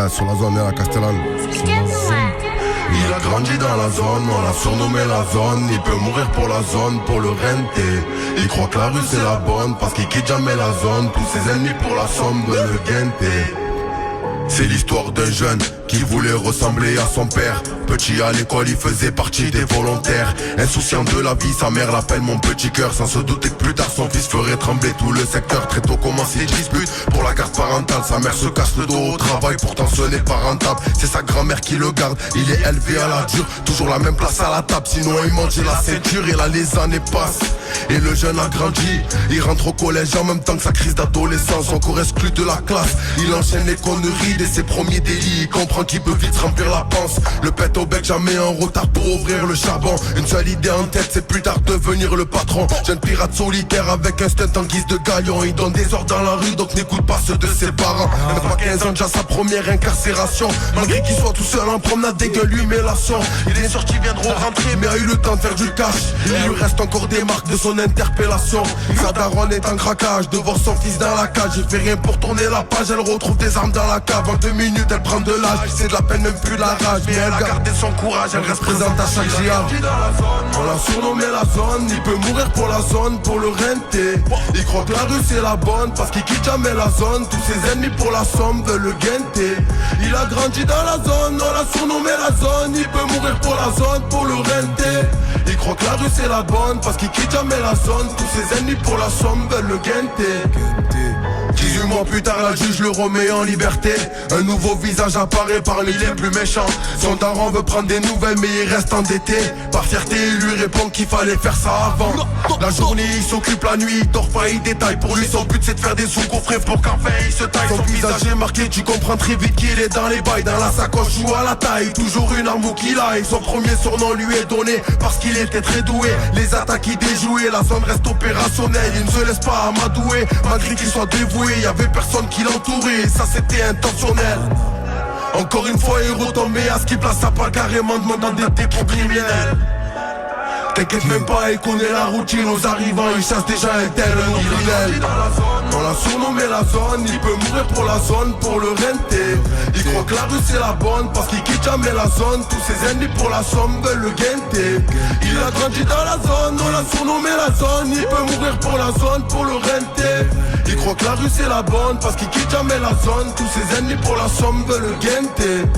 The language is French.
Sur la zone et la Castellane. Il a grandi dans la zone, on l'a surnommé la zone. Il peut mourir pour la zone, pour le renter. Il croit que la rue c'est la bonne, parce qu'il quitte jamais la zone. Tous ses ennemis pour la somme veulent le guenter. C'est l'histoire d'un jeune qui voulait ressembler à son père. Petit à l'école, il faisait partie des volontaires. Insouciant de la vie, sa mère l'appelle mon petit cœur. Sans se douter que plus tard son fils ferait trembler tout le secteur. Très tôt commence les disputes pour la garde parentale. Sa mère se casse le dos au travail, pourtant ce n'est pas rentable. C'est sa grand-mère qui le garde, il est élevé à la dure. Toujours la même place à la table, sinon il mangeait la ceinture. Et là les années passent, et le jeune a grandi. Il rentre au collège en même temps que sa crise d'adolescence. Encore exclu de la classe, il enchaîne les conneries dès ses premiers délits. Il comprend qu'il peut vite remplir la panse. Le pète au bec, jamais en retard pour ouvrir le charbon. Une seule idée en tête, c'est plus tard devenir le patron. Jeune pirate solitaire avec un stunt en guise de galion. Il donne des ordres dans la rue, donc n'écoute pas ceux de ses parents. Même pas 15 ans, déjà sa première incarcération. Malgré qu'il soit tout seul en promenade, des gueules lui met la son. Il est sorti, viendront rentrer, mais a eu le temps de faire du cash. Il lui reste encore des marques de son interpellation. Sa daronne est en craquage de voir son fils dans la cage. Il fait rien pour tourner la page, elle retrouve des armes dans la cave. En 2 minutes, elle prend de l'âge, c'est de la peine, même plus de la rage. Mais elle a gardé son courage, elle reste présente à chaque GA. On l'a surnommé la zone, il peut mourir pour la zone, pour le renter. Il croit que la rue c'est la bonne, parce qu'il quitte jamais la zone. Tous ses ennemis pour la somme veulent le guenter. Il a grandi dans la zone, on l'a surnommé la zone. Il peut mourir pour la zone, pour le renter. Il croit que la rue c'est la bonne, parce qu'il quitte jamais la zone. Tous ses ennemis pour la somme veulent le guenter. 18 mois plus tard, la juge le remet en liberté. Un nouveau visage apparaît parmi les plus méchants. Son daron veut prendre des nouvelles mais il reste endetté. Par fierté, il lui répond qu'il fallait faire ça avant. La journée, il s'occupe, la nuit, il dort pas, il détaille. Pour lui, son but c'est de faire des sous coffrés pour qu'enfin il se taille. Son visage est marqué, tu comprends très vite qu'il est dans les bails. Dans la sacoche ou à la taille, toujours une arme qu'il a. Et son premier surnom lui est donné parce qu'il était très doué. Les attaques il déjouait, la zone reste opérationnelle. Il ne se laisse pas amadouer, malgré qu'il soit dévoué. Y'avait personne qui l'entourait, ça c'était intentionnel. Encore une fois il retombe à ce qui place sa part carrément demandant des dépôts criminels. T'inquiète même pas, il connaît la routine. Aux arrivants, il chasse déjà un tel criminel. On l'a surnommé la zone, il peut mourir pour la zone, pour le renter. Il croit que la rue c'est la bonne, parce qu'il quitte jamais la zone. Tous ses ennemis pour la somme veulent le guenter. Il a grandi dans la zone, on l'a surnommé la zone. Il peut mourir pour la zone, pour le renter. Il croit que la rue c'est la bonne, parce qu'il quitte jamais la zone. Tous ses ennemis pour la somme veulent le guenter.